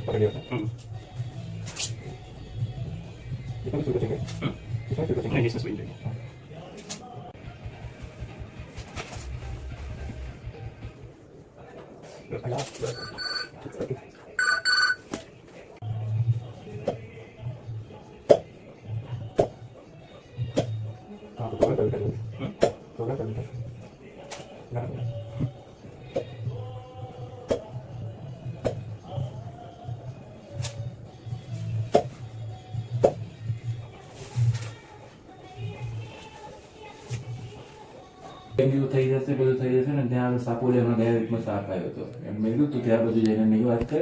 Pakai dia. Kita sudah cengkeh. Kita sudah cengkeh. Ini sesuai ini. Ayah. Ah, betul kan tadi. Betul kan tadi. Enggak. Dengue થઈ જશે બધું થઈ જશે ને ત્યાં સાપોલિયામાં ગયા વીકમાં સાપ આવ્યો હતો એમ મેં કીધું તું ત્યાં બધું જઈને એની વાત કર